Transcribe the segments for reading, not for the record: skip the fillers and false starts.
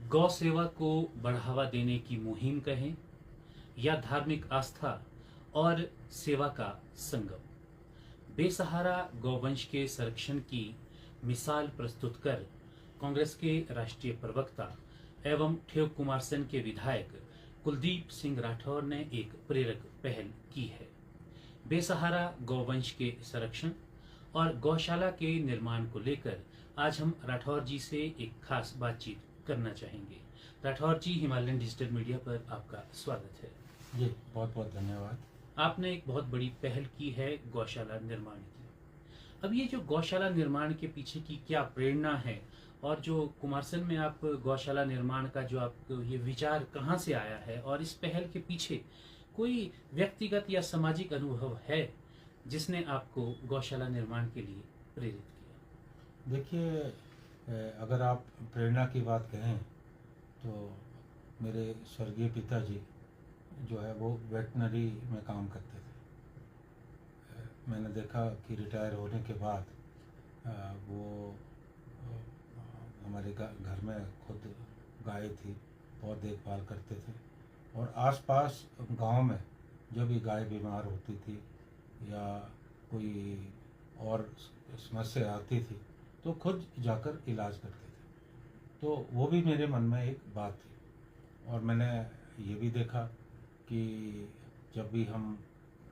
गौ सेवा को बढ़ावा देने की मुहिम कहें या धार्मिक आस्था और सेवा का संगम, बेसहारा गौवंश के संरक्षण की मिसाल प्रस्तुत कर कांग्रेस के राष्ट्रीय प्रवक्ता एवं ठेव कुमारसैन के विधायक कुलदीप सिंह राठौर ने एक प्रेरक पहल की है। बेसहारा गौवंश के संरक्षण और गौशाला के निर्माण को लेकर आज हम राठौर जी से एक खास बातचीत करना चाहेंगे। राठौर जी, हिमालयन डिजिटल मीडिया पर आपका स्वागत है। जी, बहुत बहुत धन्यवाद। आपने एक बहुत बड़ी पहल की है गौशाला निर्माण की। अब ये जो गौशाला निर्माण के पीछे की क्या प्रेरणा है और जो कुमारसैन में आप गौशाला निर्माण का जो आप ये विचार कहाँ से आया है और इस पहल के पीछे कोई व्यक्तिगत या सामाजिक अनुभव है जिसने आपको गौशाला निर्माण के लिए प्रेरित किया? देखिए, अगर आप प्रेरणा की बात कहें तो मेरे स्वर्गीय पिताजी जो है वो वेटनरी में काम करते थे। मैंने देखा कि रिटायर होने के बाद वो हमारे घर में खुद गाय थी, बहुत देखभाल करते थे और आसपास गांव में जब भी गाय बीमार होती थी या कोई और समस्या आती थी तो खुद जाकर इलाज करते थे। तो वो भी मेरे मन में एक बात थी और मैंने ये भी देखा कि जब भी हम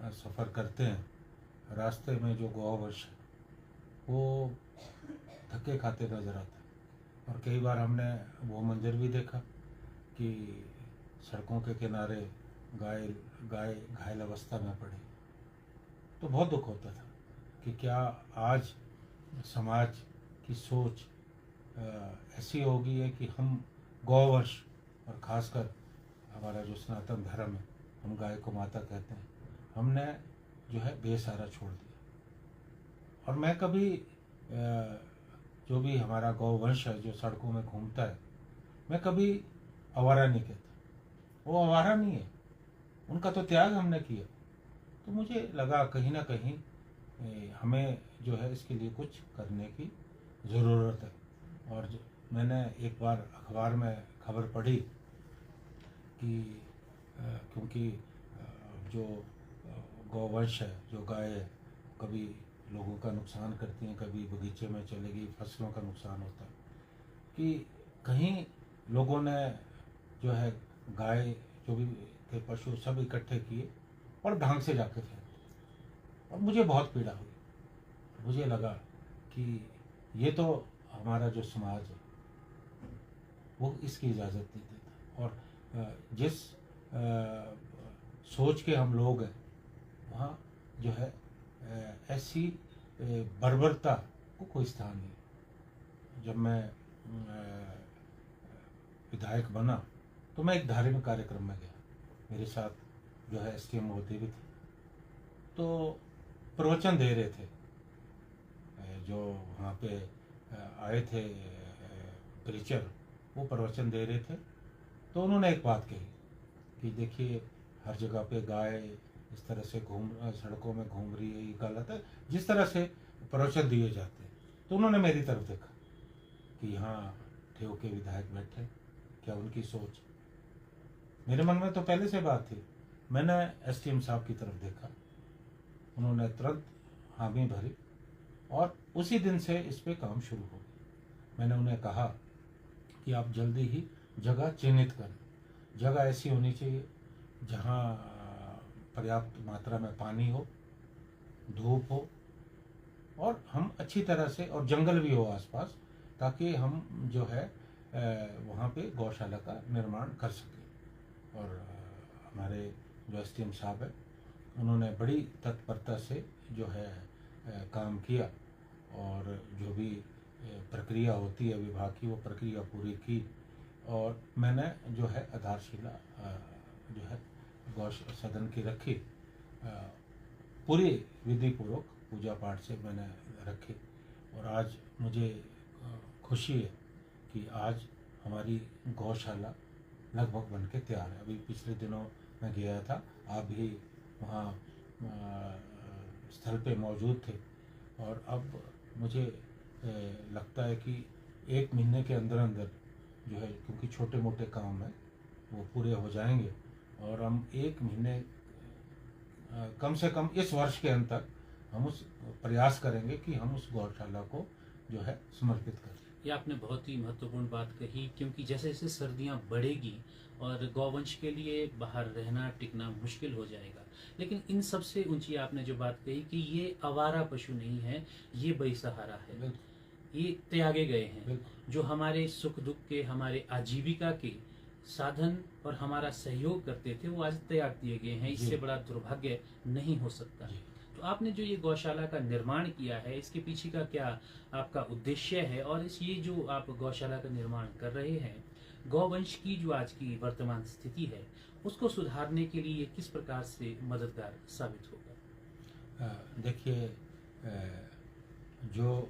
सफ़र करते हैं रास्ते में जो गौवंश है वो धक्के खाते नज़र आता है और कई बार हमने वो मंजर भी देखा कि सड़कों के किनारे गाय घायल अवस्था में पड़ी। तो बहुत दुख होता था कि क्या आज समाज की सोच ऐसी हो गई है कि हम गौवंश और ख़ासकर हमारा जो सनातन धर्म है, हम गाय को माता कहते हैं, हमने जो है बेसहारा छोड़ दिया। और मैं कभी जो भी हमारा गौवंश है जो सड़कों में घूमता है, मैं कभी आवारा नहीं कहता। वो आवारा नहीं है, उनका तो त्याग हमने किया। तो मुझे लगा कहीं ना कहीं हमें जो है इसके लिए कुछ करने की ज़रूरत है। और मैंने एक बार अखबार में खबर पढ़ी कि क्योंकि जो गौवंश है, जो गाय है, कभी लोगों का नुकसान करती हैं, कभी बगीचे में चलेगी, फसलों का नुकसान होता है, कि कहीं लोगों ने जो है गाय जो भी थे पशु सब इकट्ठे किए और ढंग से जाके फेंक। और मुझे बहुत पीड़ा हुई। मुझे लगा कि ये तो हमारा जो समाज है वो इसकी इजाज़त नहीं देता और जिस सोच के हम लोग हैं वहाँ जो है ऐसी बर्बरता को कोई स्थान नहीं। जब मैं विधायक बना तो मैं एक धार्मिक कार्यक्रम में गया, मेरे साथ जो है एसटीएम मोदी भी थे। तो प्रवचन दे रहे थे, जो वहाँ पे आए थे प्रीचर, वो प्रवचन दे रहे थे। तो उन्होंने एक बात कही कि देखिए हर जगह पे गाय इस तरह से सड़कों में घूम रही है, ये गलत है जिस तरह से प्रवचन दिए जाते हैं। तो उन्होंने मेरी तरफ देखा कि यहाँ ठेव के विधायक बैठे, क्या उनकी सोच। मेरे मन में तो पहले से बात थी। मैंने एसटीएम साहब की तरफ देखा, उन्होंने तुरंत हामी भरी और उसी दिन से इस पे काम शुरू हो गया। मैंने उन्हें कहा कि आप जल्दी ही जगह चिन्हित करें। जगह ऐसी होनी चाहिए जहाँ पर्याप्त मात्रा में पानी हो, धूप हो और हम अच्छी तरह से, और जंगल भी हो आसपास, ताकि हम जो है वहाँ पे गौशाला का निर्माण कर सकें। और हमारे जो एसटीएम साहब है उन्होंने बड़ी तत्परता से जो है काम किया और जो भी प्रक्रिया होती है विभाग की वो प्रक्रिया पूरी की। और मैंने जो है आधारशिला जो है गौ सदन की रखी, पूरी विधि पूर्वक पूजा पाठ से मैंने रखी। और आज मुझे खुशी है कि आज हमारी गौशाला लगभग बन के तैयार है। अभी पिछले दिनों मैं गया था, आप भी वहाँ स्थल पे मौजूद थे। और अब मुझे लगता है कि 1 महीने के अंदर अंदर जो है, क्योंकि छोटे मोटे काम है वो पूरे हो जाएंगे और हम 1 महीने कम से कम इस वर्ष के अंत तक हम उस प्रयास करेंगे कि हम उस गौशाला को जो है समर्पित करें। ये आपने बहुत ही महत्वपूर्ण बात कही, क्योंकि जैसे जैसे सर्दियां बढ़ेगी और गौवंश के लिए बाहर रहना टिकना मुश्किल हो जाएगा। लेकिन इन सबसे ऊंची आपने जो बात कही कि ये आवारा पशु नहीं है, ये बेसहारा है, ये त्यागे गए हैं, जो हमारे सुख दुख के, हमारे आजीविका के साधन और हमारा सहयोग करते थे, वो आज त्याग दिए गए हैं। इससे बड़ा दुर्भाग्य नहीं हो सकता। तो आपने जो ये गौशाला का निर्माण किया है, इसके पीछे का क्या आपका उद्देश्य है, और इस ये जो आप गौशाला का निर्माण कर रहे हैं, गौवंश की जो आज की वर्तमान स्थिति है उसको सुधारने के लिए किस प्रकार से मददगार साबित होगा? देखिए, जो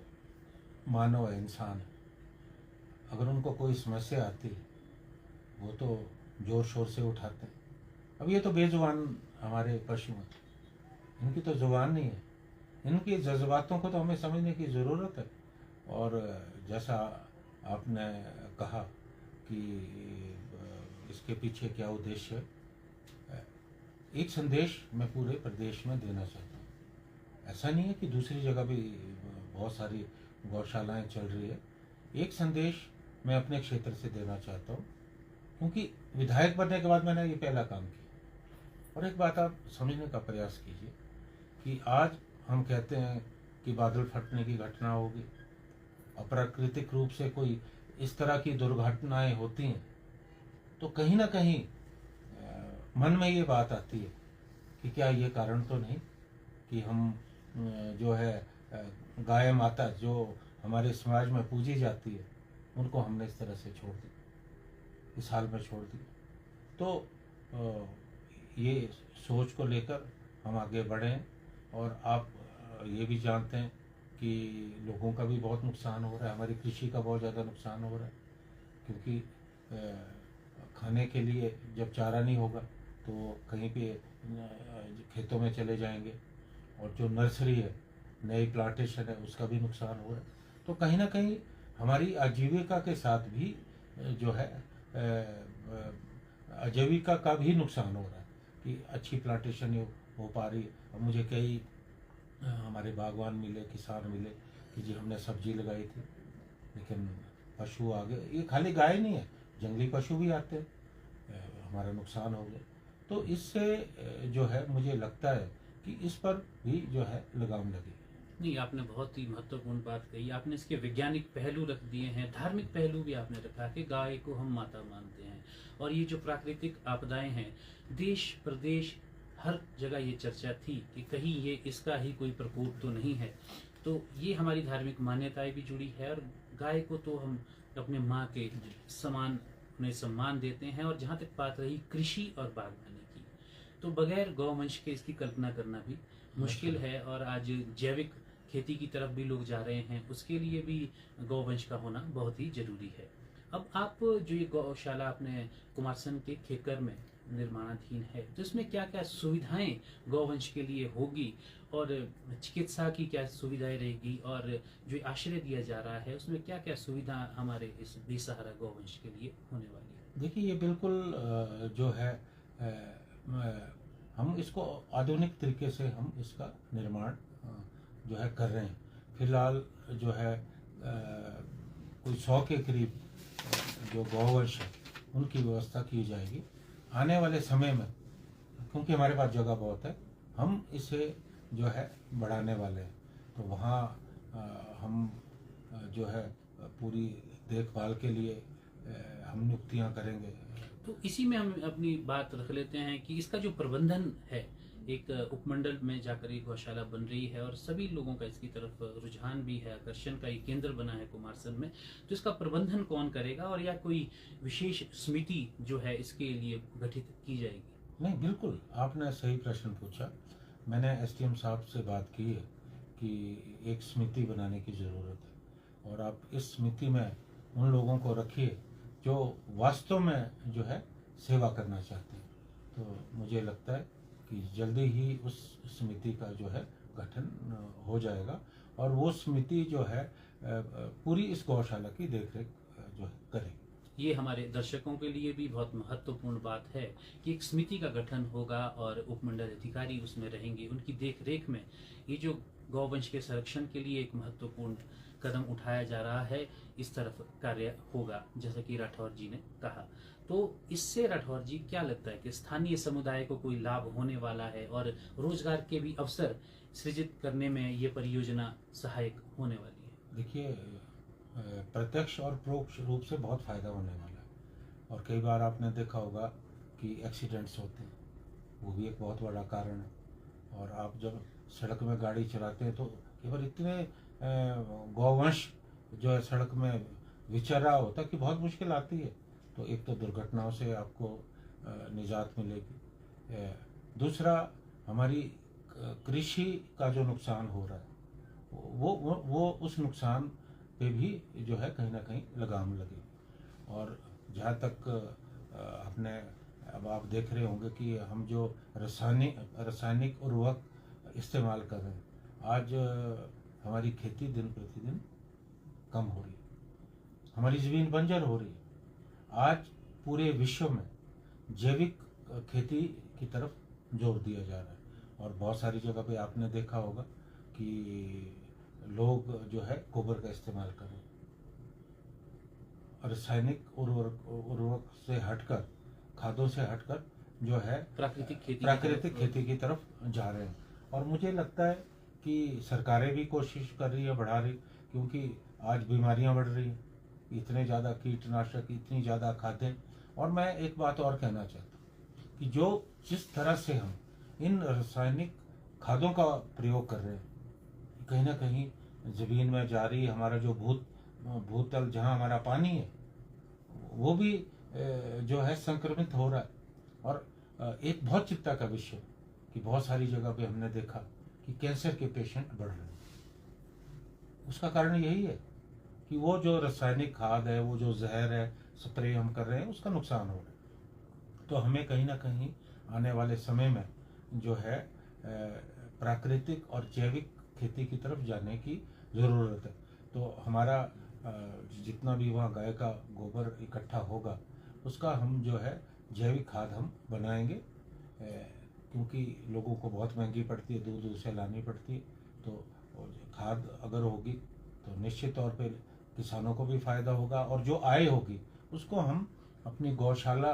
मानव है, इंसान है, अगर उनको कोई समस्या आती है वो तो जोर शोर से उठाते हैं। अब ये तो बेजुबान हमारे पशु हैं, इनकी तो जुबान नहीं है, इनके जज्बातों को तो हमें समझने की ज़रूरत है। और जैसा आपने कहा कि इसके पीछे क्या उद्देश्य है, एक संदेश मैं पूरे प्रदेश में देना चाहता हूँ। ऐसा नहीं है कि दूसरी जगह भी बहुत सारी गौशालाएं चल रही है। एक संदेश मैं अपने क्षेत्र से देना चाहता हूँ, क्योंकि विधायक बनने के बाद मैंने ये पहला काम किया। और एक बात आप समझने का प्रयास कीजिए कि आज हम कहते हैं कि बादल फटने की घटना होगी, अप्राकृतिक रूप से कोई इस तरह की दुर्घटनाएं होती हैं, तो कहीं ना कहीं मन में ये बात आती है कि क्या ये कारण तो नहीं कि हम जो है गाय माता जो हमारे समाज में पूजी जाती है, उनको हमने इस तरह से छोड़ दी, इस हाल में छोड़ दी। तो ये सोच को लेकर हम आगे बढ़ें। और आप ये भी जानते हैं कि लोगों का भी बहुत नुकसान हो रहा है, हमारी कृषि का बहुत ज़्यादा नुकसान हो रहा है, क्योंकि खाने के लिए जब चारा नहीं होगा तो कहीं पे खेतों में चले जाएंगे, और जो नर्सरी है, नई प्लांटेशन है, उसका भी नुकसान हो रहा है। तो कहीं ना कहीं हमारी आजीविका के साथ भी जो है आजीविका का भी नुकसान हो रहा है कि अच्छी प्लांटेशन हो पा रही है। अब मुझे कई हमारे बागवान मिले, किसान मिले कि जी हमने सब्जी लगाई थी, लेकिन पशु आ गए। ये खाली गाय नहीं है, जंगली पशु भी आते हैं, हमारा नुकसान हो गया। तो इससे जो है मुझे लगता है कि इस पर भी जो है लगाम लगे। नहीं, आपने बहुत ही महत्वपूर्ण बात कही। आपने इसके वैज्ञानिक पहलू रख दिए हैं, धार्मिक पहलू भी आपने रखा कि गाय को हम माता मानते हैं। और ये जो प्राकृतिक आपदाएं हैं, देश प्रदेश हर जगह ये चर्चा थी कि कहीं ये इसका ही कोई प्रकोप तो नहीं है। तो ये हमारी धार्मिक मान्यताएं भी जुड़ी है, और गाय को तो हम अपने माँ के समान उन्हें सम्मान देते हैं। और जहाँ तक बात रही कृषि और बागवानी की, तो बगैर गौवंश के इसकी कल्पना करना भी मुश्किल है। और आज जैविक खेती की तरफ भी लोग जा रहे हैं, उसके लिए भी गौवंश का होना बहुत ही जरूरी है। अब आप जो ये गौशाला अपने कुमारसैन के खेकर में निर्माणाधीन है, तो इसमें क्या क्या सुविधाएं गौवंश के लिए होगी, और चिकित्सा की क्या सुविधाएं रहेगी, और जो आश्रय दिया जा रहा है उसमें क्या क्या सुविधा हमारे इस बेसहारा गौवंश के लिए होने वाली है? देखिए, ये बिल्कुल जो है हम इसको आधुनिक तरीके से हम इसका निर्माण जो है कर रहे हैं। फिलहाल जो है कोई 100 के करीब जो गौवंश है उनकी व्यवस्था की जाएगी आने वाले समय में, क्योंकि हमारे पास जगह बहुत है, हम इसे जो है बढ़ाने वाले हैं। तो वहाँ हम जो है पूरी देखभाल के लिए हम नियुक्तियाँ करेंगे। तो इसी में हम अपनी बात रख लेते हैं कि इसका जो प्रबंधन है, एक उपमंडल में जाकर एक गौशाला बन रही है और सभी लोगों का इसकी तरफ रुझान भी है, आकर्षण का एक केंद्र बना है कुमारसैन में। तो इसका प्रबंधन कौन करेगा, और या कोई विशेष समिति जो है इसके लिए गठित की जाएगी? नहीं, बिल्कुल आपने सही प्रश्न पूछा। मैंने एसडीएम साहब से बात की है कि एक समिति बनाने की ज़रूरत है, और आप इस समिति में उन लोगों को रखिए जो वास्तव में जो है सेवा करना चाहते हैं। तो मुझे लगता है कि जल्दी ही उस समिति का जो है गठन हो जाएगा, और वो समिति जो है पूरी इस गौशाला की देखरेख जो है करेगी। ये हमारे दर्शकों के लिए भी बहुत महत्वपूर्ण बात है कि एक समिति का गठन होगा और उपमंडल अधिकारी उसमें रहेंगे। उनकी देख रेख में ये जो गौवंश के संरक्षण के लिए एक महत्वपूर्ण कदम उठाया जा रहा है, इस तरफ कार्य होगा, जैसा कि राठौर जी ने कहा। तो इससे राठौर जी क्या लगता है कि स्थानीय समुदाय को कोई लाभ होने वाला है और रोजगार के भी अवसर सृजित करने में ये परियोजना सहायक होने वाली है? देखिए, प्रत्यक्ष और परोक्ष रूप से बहुत फायदा होने वाला है। और कई बार आपने देखा होगा कि एक्सीडेंट्स होते हैं, वो भी एक बहुत बड़ा कारण है। और आप जब सड़क में गाड़ी चलाते हैं तो कई बार इतने गौवंश जो है सड़क में विचर रहा होता है कि बहुत मुश्किल आती है। तो एक तो दुर्घटनाओं से आपको निजात मिलेगी, दूसरा हमारी कृषि का जो नुकसान हो रहा है वो उस नुकसान पे भी जो है कहीं ना कहीं लगाम लगेगी। और जहाँ तक अपने अब आप देख रहे होंगे कि हम जो रासायनिक उर्वरक इस्तेमाल कर रहे हैं, आज हमारी खेती दिन प्रतिदिन कम हो रही है, हमारी ज़मीन बंजर हो रही है। आज पूरे विश्व में जैविक खेती की तरफ जोर दिया जा रहा है। और बहुत सारी जगह पे आपने देखा होगा कि लोग जो है गोबर का इस्तेमाल कर रहे हैं, रासायनिक उर्वरक से हटकर, खादों से हटकर जो है प्राकृतिक खेती की तरफ जा रहे हैं। और मुझे लगता है कि सरकारें भी कोशिश कर रही है, बढ़ा रही, क्योंकि आज बीमारियां बढ़ रही हैं, इतने ज़्यादा कीटनाशक, इतनी ज़्यादा खादें। और मैं एक बात और कहना चाहता हूँ कि जिस तरह से हम इन रासायनिक खादों का प्रयोग कर रहे हैं, कहीं ना कहीं ज़मीन में जा रही, हमारा जो भूतल जहाँ हमारा पानी है वो भी जो है संक्रमित हो रहा है। और एक बहुत चिंता का विषय कि बहुत सारी जगह पे हमने देखा कि कैंसर के पेशेंट बढ़ रहे हैं। उसका कारण यही है कि वो जो रासायनिक खाद है, वो जो जहर है, स्प्रे हम कर रहे हैं, उसका नुकसान हो रहा है। तो हमें कहीं ना कहीं आने वाले समय में जो है प्राकृतिक और जैविक खेती की तरफ जाने की ज़रूरत है। तो हमारा जितना भी वहाँ गाय का गोबर इकट्ठा होगा, उसका हम जो है जैविक खाद हम बनाएंगे, क्योंकि लोगों को बहुत महंगी पड़ती है, दूर दूर से लानी पड़ती है। तो खाद अगर होगी तो निश्चित तौर पे किसानों को भी फायदा होगा, और जो आय होगी उसको हम अपनी गौशाला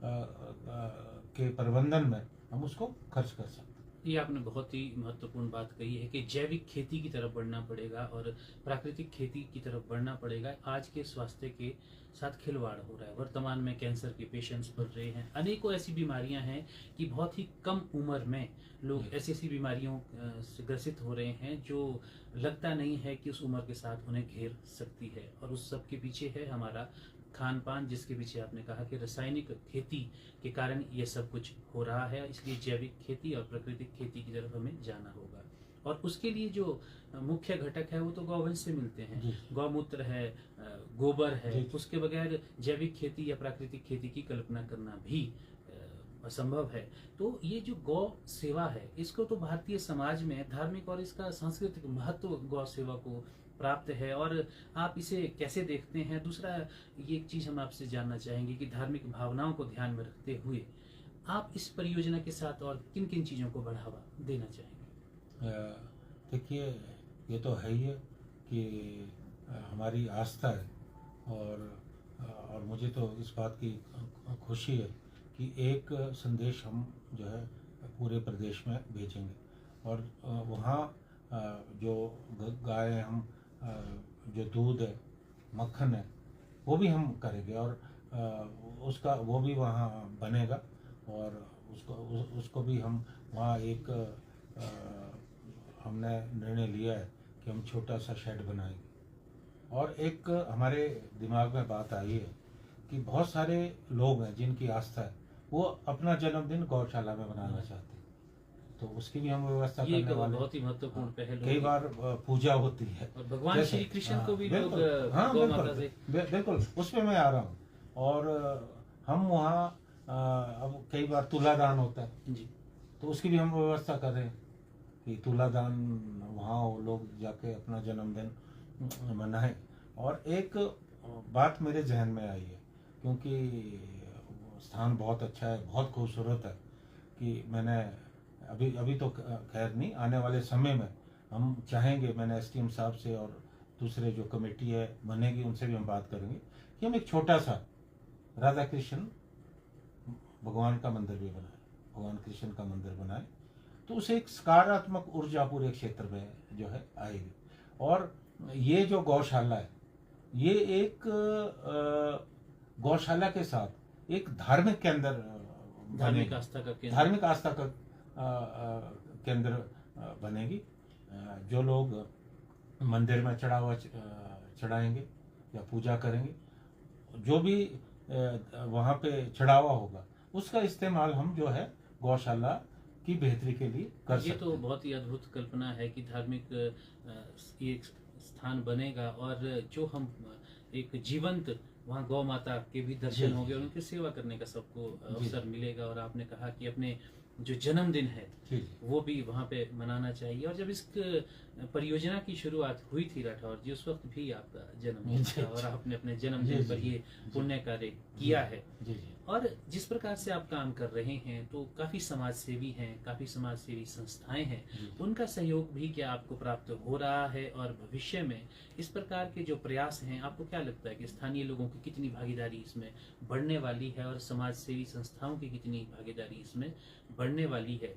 के प्रबंधन में हम उसको खर्च कर सकते हैं। ये आपने बहुत ही महत्वपूर्ण बात कही है कि जैविक खेती की तरफ बढ़ना पड़ेगा और प्राकृतिक खेती की तरफ बढ़ना पड़ेगा। आज के स्वास्थ्य के साथ खिलवाड़ हो रहा है। वर्तमान में कैंसर के पेशेंट्स बढ़ रहे हैं, अनेकों ऐसी बीमारियां हैं कि बहुत ही कम उम्र में लोग ऐसी बीमारियों से ग्रसित हो रहे हैं जो लगता नहीं है कि उस उम्र के साथ उन्हें घेर सकती है। और उस सब के पीछे है हमारा खान पान, जिसके पीछे आपने कहा कि रासायनिक खेती के कारण ये सब कुछ हो रहा है। इसलिए जैविक खेती और प्राकृतिक खेती की तरफ हमें जाना होगा। और उसके लिए जो मुख्य घटक है वो तो गौवंश से मिलते हैं, गौमूत्र है, गोबर है। उसके बगैर जैविक खेती या प्राकृतिक खेती की कल्पना करना भी असंभव है। तो ये जो गौ सेवा है, इसको तो भारतीय समाज में धार्मिक और इसका सांस्कृतिक महत्व गौ सेवा को प्राप्त है। और आप इसे कैसे देखते हैं? दूसरा ये एक चीज हम आपसे जानना चाहेंगे कि धार्मिक भावनाओं को ध्यान में रखते हुए आप इस परियोजना के साथ और किन किन चीजों को बढ़ावा देना चाहेंगे? देखिए, ये तो है ही है कि हमारी आस्था है, और मुझे तो इस बात की खुशी है कि एक संदेश हम जो है पूरे प्रदेश में भेजेंगे। और वहाँ जो गाय हम जो दूध है, मक्खन है, वो भी हम करेंगे, और उसका वो भी वहाँ बनेगा। और उसको भी हम वहाँ एक हमने निर्णय लिया है कि हम छोटा सा शेड बनाएंगे। और एक हमारे दिमाग में बात आई है कि बहुत सारे लोग हैं जिनकी आस्था है, वो अपना जन्मदिन गौशाला में मनाना चाहते हैं, तो उसकी भी हम व्यवस्था करने वाले। बहुत ही महत्वपूर्ण पहल। कई बार पूजा होती है, और भगवान श्री कृष्ण को भी लोग बिल्कुल उसमें मैं आ रहा हूँ। और हम वहाँ अब कई बार तुलादान होता है जी, तो उसकी भी हम व्यवस्था कर रहे हैं कि तुलादान वहाँ वो लोग जाके अपना जन्मदिन मनाएं। और एक बात मेरे जहन में आई है क्योंकि वो स्थान बहुत अच्छा है, बहुत खूबसूरत है कि मैंने अभी अभी तो खैर नहीं, आने वाले समय में हम चाहेंगे, मैंने एसडीएम साहब से और दूसरे जो कमेटी है बनेगी उनसे भी हम बात करेंगे कि हम एक छोटा सा राधा कृष्ण भगवान का मंदिर भी बनाए, भगवान कृष्ण का मंदिर बनाए, तो उसे एक सकारात्मक ऊर्जा पूरे क्षेत्र में जो है आएगी। और ये जो गौशाला है, ये एक गौशाला के साथ एक धार्मिक केंद्र धार्मिक आस्था का केंद्र, धार्मिक आस्था का केंद्र बनेगी। जो लोग मंदिर में चढ़ावा चढ़ाएंगे या पूजा करेंगे, जो भी वहाँ पे चढ़ावा होगा उसका इस्तेमाल हम जो है गौशाला की बेहतरी के लिए कर सकते ये तो बहुत ही अद्भुत कल्पना है कि धार्मिक एक स्थान बनेगा और जो हम एक जीवंत वहाँ गौ माता के भी दर्शन होंगे और उनकी सेवा करने का सबको अवसर मिलेगा। और आपने कहा कि अपने जो जन्मदिन है वो भी वहाँ पे मनाना चाहिए। और जब इस परियोजना की शुरुआत हुई थी राठौर जी, उस वक्त भी आपका जन्मदिन था और आपने अपने जन्मदिन पर ये पुण्य कार्य किया है। और जिस प्रकार से आप काम कर रहे हैं तो काफी समाज सेवी हैं, काफी समाज सेवी संस्थाएं हैं, उनका सहयोग भी क्या आपको प्राप्त हो रहा है? और भविष्य में इस प्रकार के जो प्रयास हैं, आपको क्या लगता है कि स्थानीय लोगों की कितनी भागीदारी इसमें बढ़ने वाली है और समाज सेवी संस्थाओं की कितनी भागीदारी इसमें बढ़ने वाली है?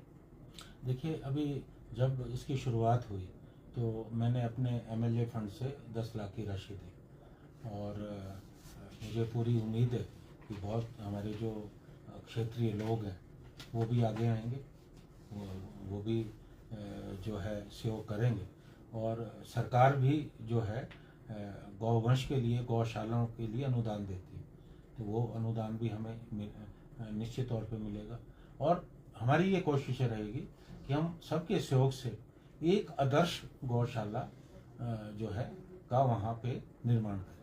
देखिए, अभी जब इसकी शुरुआत हुई तो मैंने अपने एमएलए फंड से 10 लाख की राशि दी और मुझे पूरी उम्मीद है कि बहुत हमारे जो क्षेत्रीय लोग हैं वो भी आगे आएंगे, वो भी जो है सहयोग करेंगे। और सरकार भी जो है गौवंश के लिए, गौशालाओं के लिए अनुदान देती है, तो वो अनुदान भी हमें निश्चित तौर पे मिलेगा। और हमारी ये कोशिश रहेगी कि हम सबके सहयोग से एक आदर्श गौशाला जो है का वहाँ पे निर्माण करें।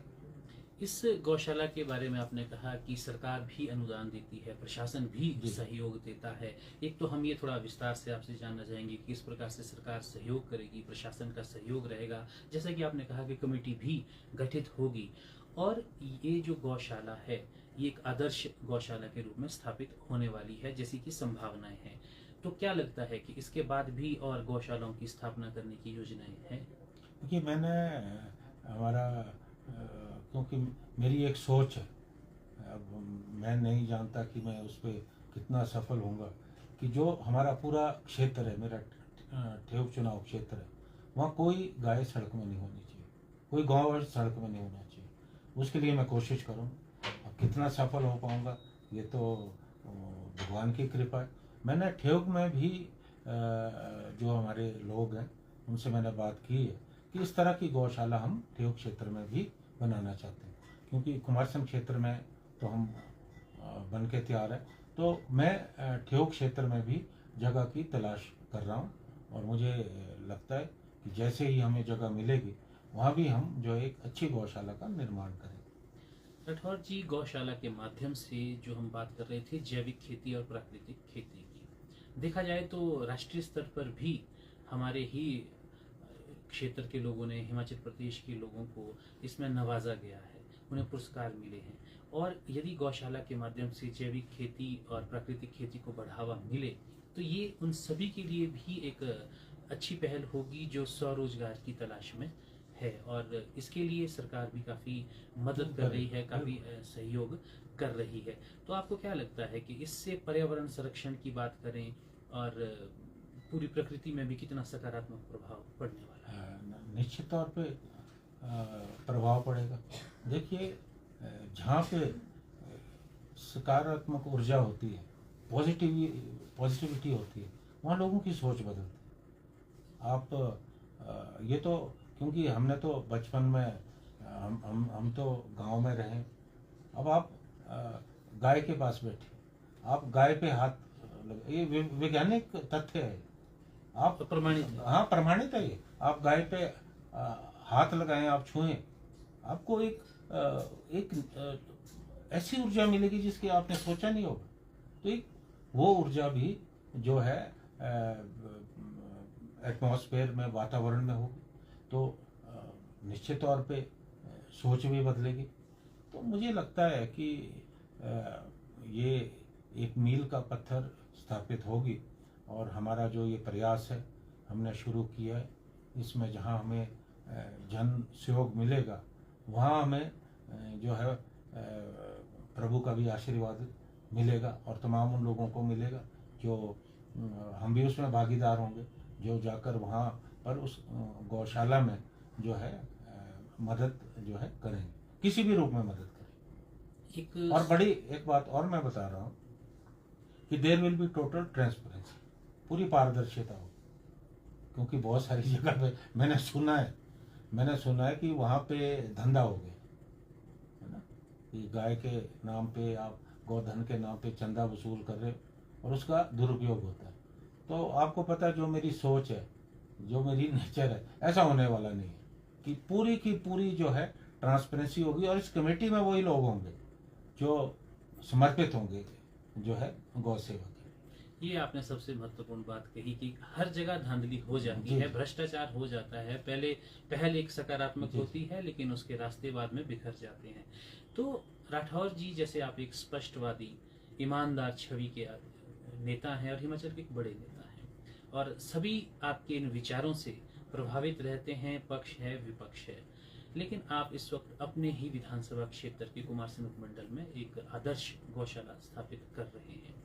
इस गौशाला के बारे में आपने कहा कि सरकार भी अनुदान देती है, प्रशासन भी सहयोग देता है। एक तो हम ये थोड़ा विस्तार से आपसे जानना चाहेंगे कि किस प्रकार से सरकार सहयोग करेगी, प्रशासन का सहयोग रहेगा। जैसा कि आपने कहा कि कमेटी भी गठित होगी और ये जो गौशाला है ये एक आदर्श गौशाला के रूप में स्थापित होने वाली है जैसी कि संभावनाएं हैं। तो क्या लगता है कि इसके बाद भी और गौशालाओं की स्थापना करने की योजनाएं हैं? देखिए, मैंने हमारा क्योंकि मेरी एक सोच है, अब मैं नहीं जानता कि मैं उस पर कितना सफल होऊंगा, कि जो हमारा पूरा क्षेत्र है, मेरा ठेउक चुनाव क्षेत्र है, वहाँ कोई गाय सड़क में नहीं होनी चाहिए, कोई गाँव सड़क में नहीं होना चाहिए। उसके लिए मैं कोशिश करूँ। अब कितना सफल हो पाऊँगा ये तो भगवान की कृपा है। मैंने ठेउक में भी जो हमारे लोग हैं उनसे मैंने बात की है कि इस तरह की गौशाला हम ठेउक क्षेत्र में भी बनाना चाहते हैं, क्योंकि कुमारसम क्षेत्र में तो हम बन के तैयार है। तो मैं ठेउक क्षेत्र में भी जगह की तलाश कर रहा हूँ और मुझे लगता है कि जैसे ही हमें जगह मिलेगी वहाँ भी हम जो एक अच्छी गौशाला का निर्माण करेंगे। राठौर जी, गौशाला के माध्यम से जो हम बात कर रहे थे जैविक खेती और प्राकृतिक खेती की, देखा जाए तो राष्ट्रीय स्तर पर भी हमारे ही क्षेत्र के लोगों ने, हिमाचल प्रदेश के लोगों को इसमें नवाजा गया है, उन्हें पुरस्कार मिले हैं। और यदि गौशाला के माध्यम से जैविक खेती और प्राकृतिक खेती को बढ़ावा मिले तो ये उन सभी के लिए भी एक अच्छी पहल होगी जो स्वरोजगार की तलाश में है। और इसके लिए सरकार भी काफ़ी मदद कर रही है, काफ़ी सहयोग कर रही है। तो आपको क्या लगता है कि इससे पर्यावरण संरक्षण की बात करें और पूरी प्रकृति में भी कितना सकारात्मक प्रभाव पड़ने वाला है? निश्चित तौर पे प्रभाव पड़ेगा। देखिए, जहाँ पे सकारात्मक ऊर्जा होती है, पॉजिटिविटी होती है, वहाँ लोगों की सोच बदलती है। आप ये तो क्योंकि हमने तो बचपन में हम तो गांव में रहे। अब आप गाय के पास बैठे, आप गाय पे हाथ ये वैज्ञानिक तथ्य है, आप प्रमाणित, हाँ प्रमाणित है ये। आप गाय पे हाथ लगाएं, आप छुएं, आपको एक ऐसी ऊर्जा मिलेगी जिसकी आपने सोचा नहीं होगा। तो एक वो ऊर्जा भी जो है एटमॉस्फेयर में, वातावरण में होगी, तो निश्चित तौर पे सोच भी बदलेगी। तो मुझे लगता है कि ये एक मील का पत्थर स्थापित होगी। और हमारा जो ये प्रयास है हमने शुरू किया है, इसमें जहाँ हमें जन सहयोग मिलेगा वहाँ हमें जो है प्रभु का भी आशीर्वाद मिलेगा और तमाम उन लोगों को मिलेगा जो हम भी उसमें भागीदार होंगे, जो जाकर वहाँ पर उस गौशाला में जो है मदद जो है करेंगे, किसी भी रूप में मदद करेंगे। और बड़ी एक बात और मैं बता रहा हूँ कि there will be total transparency, पूरी पारदर्शिता हो, क्योंकि बहुत सारी जगह पे मैंने सुना है कि वहाँ पे धंधा हो गया है ना, कि गाय के नाम पे आप गोधन के नाम पे चंदा वसूल कर रहे हो और उसका दुरुपयोग होता है। तो आपको पता है जो मेरी सोच है, जो मेरी नेचर है, ऐसा होने वाला नहीं है कि पूरी की पूरी जो है ट्रांसपेरेंसी होगी और इस कमेटी में वही लोग होंगे जो समर्पित होंगे जो है गौ सेवा के। ये आपने सबसे महत्वपूर्ण बात कही कि हर जगह धांधली हो जाती है, भ्रष्टाचार हो जाता है। पहल एक सकारात्मक होती है लेकिन उसके रास्ते बाद में बिखर जाते हैं। तो राठौर जी जैसे आप एक स्पष्टवादी ईमानदार छवि के नेता हैं और हिमाचल के एक बड़े नेता हैं और सभी आपके इन विचारों से प्रभावित रहते हैं, पक्ष है विपक्ष है। लेकिन आप इस वक्त अपने ही विधानसभा क्षेत्र के कुमारसैन उपमंडल में एक आदर्श गौशाला स्थापित कर रहे हैं।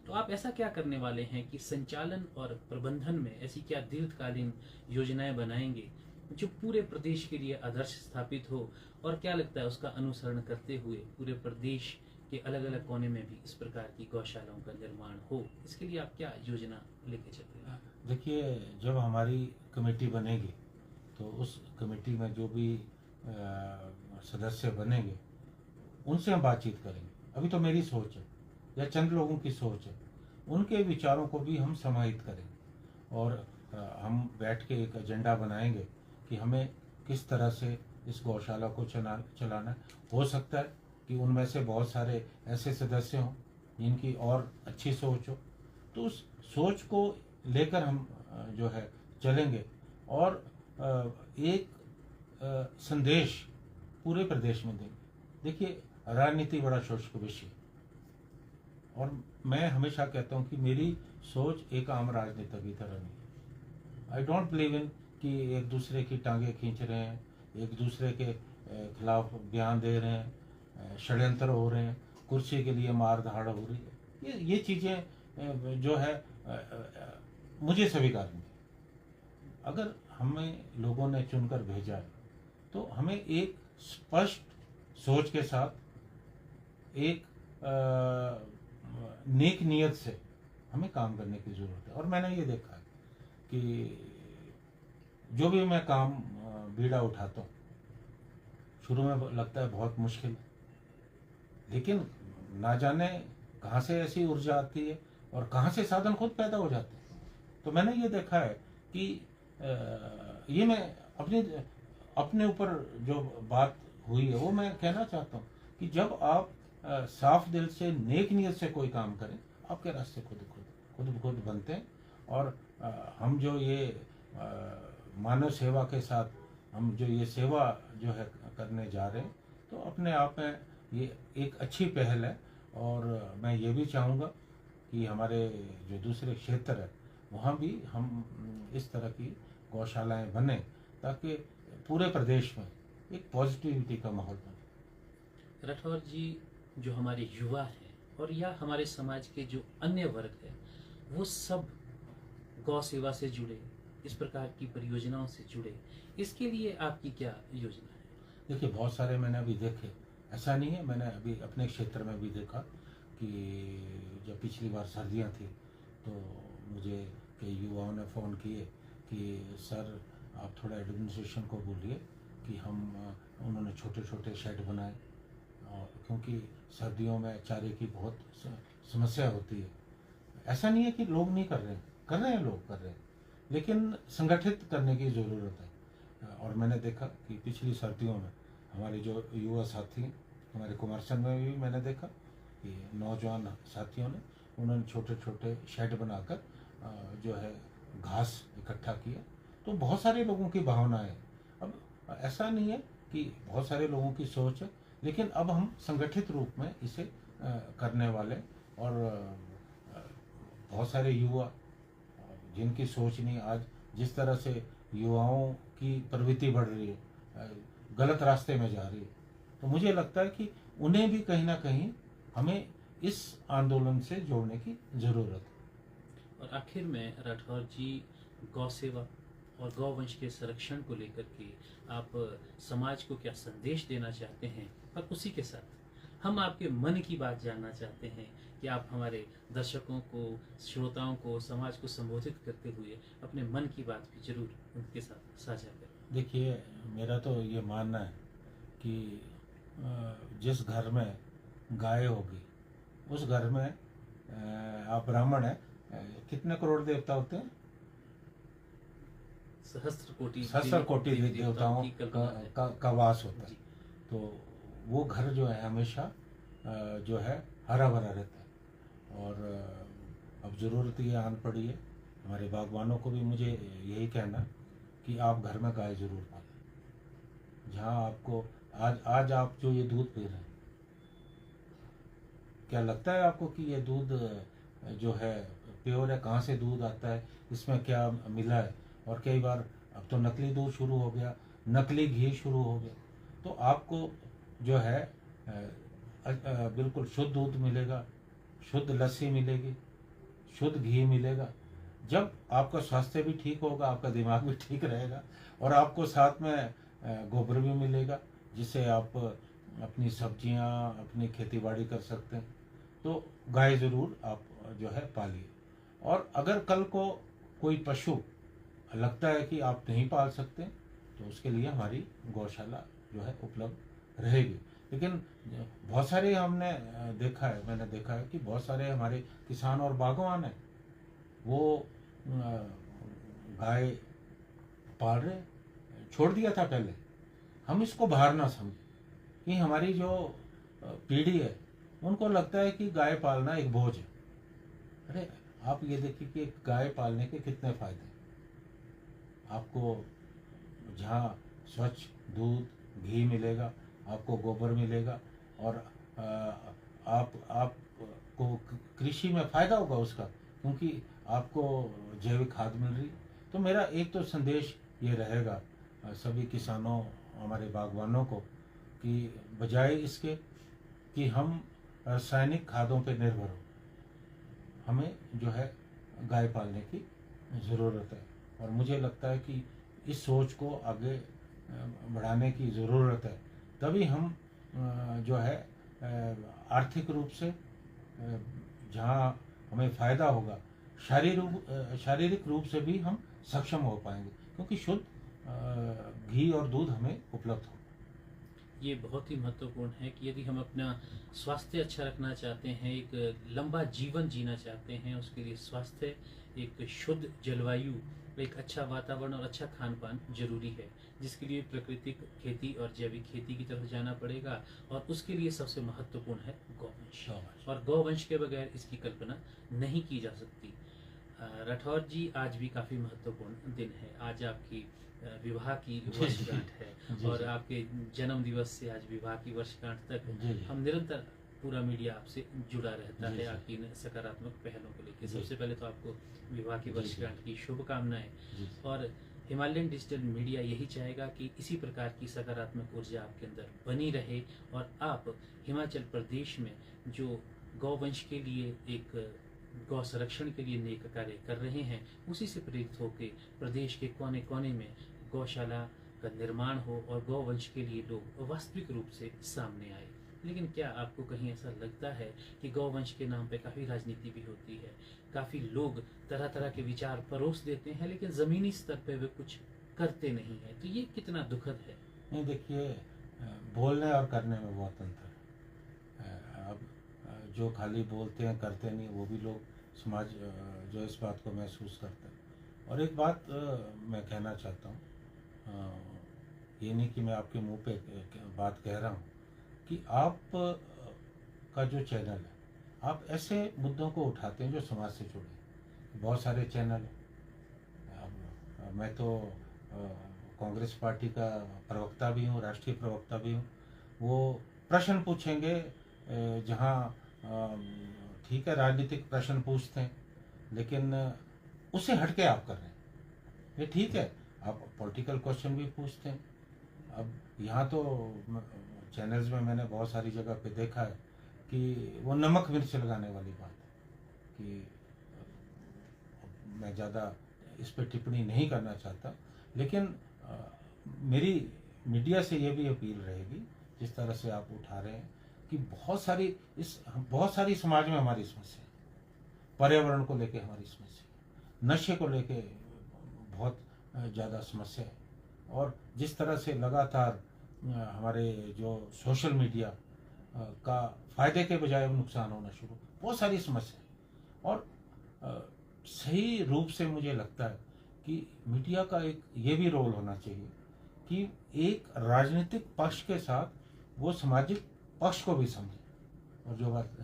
तो आप ऐसा क्या करने वाले हैं कि संचालन और प्रबंधन में ऐसी क्या दीर्घकालीन योजनाएं बनाएंगे जो पूरे प्रदेश के लिए आदर्श स्थापित हो, और क्या लगता है उसका अनुसरण करते हुए पूरे प्रदेश के अलग अलग कोने में भी इस प्रकार की गौशालाओं का निर्माण हो? इसके लिए आप क्या योजना लेके चल रहे हैं? देखिए, जब हमारी कमेटी बनेगी तो उस कमेटी में जो भी सदस्य बनेंगे उनसे हम बातचीत करेंगे। अभी तो मेरी सोच है या चंद लोगों की सोच है, उनके विचारों को भी हम समाहित करेंगे और हम बैठ के एक एजेंडा बनाएंगे कि हमें किस तरह से इस गौशाला को चलाना है। हो सकता है कि उनमें से बहुत सारे ऐसे सदस्य हों जिनकी और अच्छी सोच हो, तो उस सोच को लेकर हम जो है चलेंगे और एक संदेश पूरे प्रदेश में देंगे। देखिए, राजनीति बड़ा शुष्क विषय और मैं हमेशा कहता हूँ कि मेरी सोच एक आम राजनेता की तरह नहीं है। आई डोंट बिलीव इन कि एक दूसरे की टांगे खींच रहे हैं, एक दूसरे के खिलाफ बयान दे रहे हैं, षड्यंत्र हो रहे हैं, कुर्सी के लिए मार धाड़ हो रही है। ये चीज़ें जो है मुझे स्वीकार नहीं। अगर हमें लोगों ने चुनकर भेजा है तो हमें एक स्पष्ट सोच के साथ एक नेक नियत से हमें काम करने की ज़रूरत है। और मैंने ये देखा है कि जो भी मैं काम बीड़ा उठाता हूँ, शुरू में लगता है बहुत मुश्किल है, लेकिन ना जाने कहाँ से ऐसी ऊर्जा आती है और कहाँ से साधन खुद पैदा हो जाते हैं। तो मैंने ये देखा है कि ये मैं अपने ऊपर जो बात हुई है वो मैं कहना चाहता हूँ कि जब आप साफ दिल से नेक नियत से कोई काम करें, आपके रास्ते खुद बनते हैं। और हम जो ये मानव सेवा के साथ हम जो ये सेवा जो है करने जा रहे हैं, तो अपने आप में ये एक अच्छी पहल है। और मैं ये भी चाहूँगा कि हमारे जो दूसरे क्षेत्र है वहाँ भी हम इस तरह की गौशालाएं बने ताकि पूरे प्रदेश में एक पॉजिटिविटी का माहौल बने। राठौर जी, जो हमारे युवा हैं और या हमारे समाज के जो अन्य वर्ग है वो सब गौ सेवा से जुड़े, इस प्रकार की परियोजनाओं से जुड़े, इसके लिए आपकी क्या योजना है? देखिए, बहुत सारे मैंने अभी देखे, ऐसा नहीं है, मैंने अभी अपने क्षेत्र में भी देखा कि जब पिछली बार सर्दियाँ थी तो मुझे कई युवाओं ने फ़ोन किए कि सर आप थोड़ा एडमिनिस्ट्रेशन को बोलिए कि हम उन्होंने छोटे छोटे शेड बनाए, और क्योंकि सर्दियों में चारे की बहुत समस्या होती है। ऐसा नहीं है कि लोग नहीं कर रहे हैं, लोग कर रहे हैं, लेकिन संगठित करने की ज़रूरत है। और मैंने देखा कि पिछली सर्दियों में हमारे जो युवा साथी हमारे कुमारसैन में भी मैंने देखा कि नौजवान साथियों ने उन्होंने छोटे छोटे शेड बनाकर जो है घास इकट्ठा किया। तो बहुत सारे लोगों की भावना है। अब ऐसा नहीं है कि बहुत सारे लोगों की सोच है, लेकिन अब हम संगठित रूप में इसे करने वाले, और बहुत सारे युवा जिनकी सोच नहीं, आज जिस तरह से युवाओं की प्रवृत्ति बढ़ रही है, गलत रास्ते में जा रही है, तो मुझे लगता है कि उन्हें भी कहीं ना कहीं हमें इस आंदोलन से जोड़ने की ज़रूरत है। और आखिर में राठौर जी, गौ सेवा और गौवंश के संरक्षण को लेकर के आप समाज को क्या संदेश देना चाहते हैं, और उसी के साथ हम आपके मन की बात जानना चाहते हैं कि आप हमारे दर्शकों को, श्रोताओं को, समाज को संबोधित करते हुए अपने मन की बात भी जरूर उनके साथ साझा करें। देखिए, मेरा तो ये मानना है कि जिस घर में गाय होगी उस घर में, आप ब्राह्मण हैं, कितने करोड़ देवता होते हैं? सहस्त्र कोटि देवताओं की कल्पना है। का वास होता है। जी। तो वो घर जो है हमेशा जो है हरा भरा रहता है। और अब ज़रूरत ये आन पड़ी है हमारे बागवानों को भी, मुझे यही कहना कि आप घर में गाय जरूर पालें। जहाँ आपको आज आप जो ये दूध पी रहे हैं, क्या लगता है आपको कि ये दूध जो है प्योर है? कहाँ से दूध आता है, इसमें क्या मिला है? और कई बार अब तो नकली दूध शुरू हो गया, नकली घी शुरू हो गया। तो आपको जो है बिल्कुल शुद्ध दूध मिलेगा, शुद्ध लस्सी मिलेगी, शुद्ध घी मिलेगा। जब आपका स्वास्थ्य भी ठीक होगा, आपका दिमाग भी ठीक रहेगा, और आपको साथ में गोबर भी मिलेगा, जिससे आप अपनी सब्जियां, अपनी खेती बाड़ी कर सकते हैं। तो गाय ज़रूर आप जो है पालिए। और अगर कल को कोई पशु लगता है कि आप नहीं पाल सकते, तो उसके लिए हमारी गौशाला जो है उपलब्ध रहेगी। लेकिन बहुत सारे मैंने देखा है कि बहुत सारे हमारे किसान और बागवान हैं, वो गाय पाल रहे, छोड़ दिया था पहले। हम इसको बाहर ना समझें कि हमारी जो पीढ़ी है उनको लगता है कि गाय पालना एक बोझ है। अरे आप ये देखिए कि गाय पालने के कितने फायदे हैं। आपको जहाँ स्वच्छ दूध, घी मिलेगा, आपको गोबर मिलेगा, और आपको कृषि में फायदा होगा उसका, क्योंकि आपको जैविक खाद मिल रही। तो मेरा एक तो संदेश ये रहेगा सभी किसानों, हमारे बागवानों को, कि बजाय इसके कि हम रासायनिक खादों पर निर्भर हो, हमें जो है गाय पालने की ज़रूरत है। और मुझे लगता है कि इस सोच को आगे बढ़ाने की ज़रूरत है। तभी हम जो है आर्थिक रूप से जहाँ हमें फ़ायदा होगा, शारीरिक रूप से भी हम सक्षम हो पाएंगे, क्योंकि शुद्ध घी और दूध हमें उपलब्ध हो। ये बहुत ही महत्वपूर्ण है कि यदि हम अपना स्वास्थ्य अच्छा रखना चाहते हैं, एक लंबा जीवन जीना चाहते हैं, उसके लिए स्वास्थ्य, एक शुद्ध जलवायु, एक अच्छा वातावरण और अच्छा खान पान जरूरी है, जिसके लिए प्राकृतिक खेती और जैविक खेती की तरफ जाना पड़ेगा। और उसके लिए सबसे महत्वपूर्ण है गौवंश, और गौवंश के बगैर इसकी कल्पना नहीं की जा सकती। राठौर जी, आज भी काफ़ी महत्वपूर्ण दिन है। आज आपकी विवाह की वर्षगांठ है, और आपके जन्म दिवस से आज विवाह की वर्षगांठ तक हम निरंतर पूरा मीडिया आपसे जुड़ा रहता है, आपकी इन सकारात्मक पहलों को लेकर। सबसे पहले तो आपको विवाह की वर्षगांठ की शुभकामनाएं। और हिमालयन डिजिटल मीडिया यही चाहेगा कि इसी प्रकार की सकारात्मक ऊर्जा आपके अंदर बनी रहे, और आप हिमाचल प्रदेश में जो गौवंश के लिए, एक गौ संरक्षण के लिए नेक कार्य कर रहे हैं, उसी से प्रेरित होकर प्रदेश के कोने कोने में गौशाला का निर्माण हो और गौवंश के लिए लोग वास्तविक रूप से सामने आए। लेकिन क्या आपको कहीं ऐसा लगता है कि गौवंश के नाम पे काफ़ी राजनीति भी होती है, काफ़ी लोग तरह तरह के विचार परोस देते हैं, लेकिन ज़मीनी स्तर पे वे कुछ करते नहीं हैं, तो ये कितना दुखद है? नहीं, देखिए, बोलने और करने में बहुत अंतर है। अब जो खाली बोलते हैं, करते नहीं, वो भी लोग, समाज जो इस बात को महसूस करते हैं। और एक बात मैं कहना चाहता हूँ, ये नहीं कि मैं आपके मुंह पे बात कह रहा हूँ, कि आप का जो चैनल है, आप ऐसे मुद्दों को उठाते हैं जो समाज से जुड़े। बहुत सारे चैनल हैं। अब मैं तो कांग्रेस पार्टी का प्रवक्ता भी हूँ, राष्ट्रीय प्रवक्ता भी हूँ। वो प्रश्न पूछेंगे जहाँ ठीक है राजनीतिक प्रश्न पूछते हैं, लेकिन उससे हटके आप कर रहे हैं, ये ठीक है। आप पॉलिटिकल क्वेश्चन भी पूछते हैं। अब यहाँ तो चैनल्स में मैंने बहुत सारी जगह पे देखा है कि वो नमक मिर्च लगाने वाली बात है कि मैं ज़्यादा इस पर टिप्पणी नहीं करना चाहता, लेकिन मेरी मीडिया से ये भी अपील रहेगी, जिस तरह से आप उठा रहे हैं कि बहुत सारी समाज में हमारी समस्या है, पर्यावरण को लेके हमारी समस्या, नशे को लेके बहुत ज़्यादा समस्या है, और जिस तरह से लगातार हमारे जो सोशल मीडिया का फायदे के बजाय नुकसान होना शुरू, बहुत सारी समस्या है। और सही रूप से मुझे लगता है कि मीडिया का एक ये भी रोल होना चाहिए कि एक राजनीतिक पक्ष के साथ वो सामाजिक पक्ष को भी समझे, और जो बात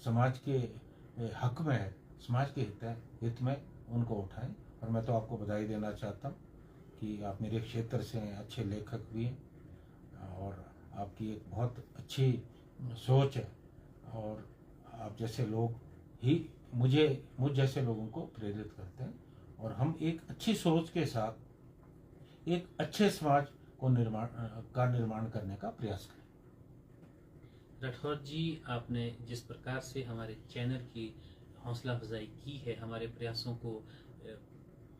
समाज के हक में है, समाज के हित में उनको उठाएं। और मैं तो आपको बधाई देना चाहता हूँ कि आप मेरे क्षेत्र से हैं, अच्छे लेखक भी हैं, और आपकी एक बहुत अच्छी सोच है, और आप जैसे लोग ही मुझ जैसे लोगों को प्रेरित करते हैं, और हम एक अच्छी सोच के साथ एक अच्छे समाज को निर्माण करने का प्रयास करें। राठौर जी, आपने जिस प्रकार से हमारे चैनल की हौसला अफजाई की है, हमारे प्रयासों को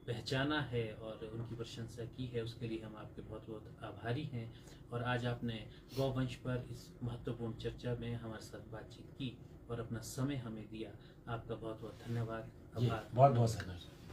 पहचाना है और उनकी प्रशंसा की है, उसके लिए हम आपके बहुत बहुत आभारी हैं। और आज आपने गौवंश पर इस महत्वपूर्ण चर्चा में हमारे साथ बातचीत की और अपना समय हमें दिया। आपका बहुत बहुत धन्यवाद। बहुत बहुत धन्यवाद।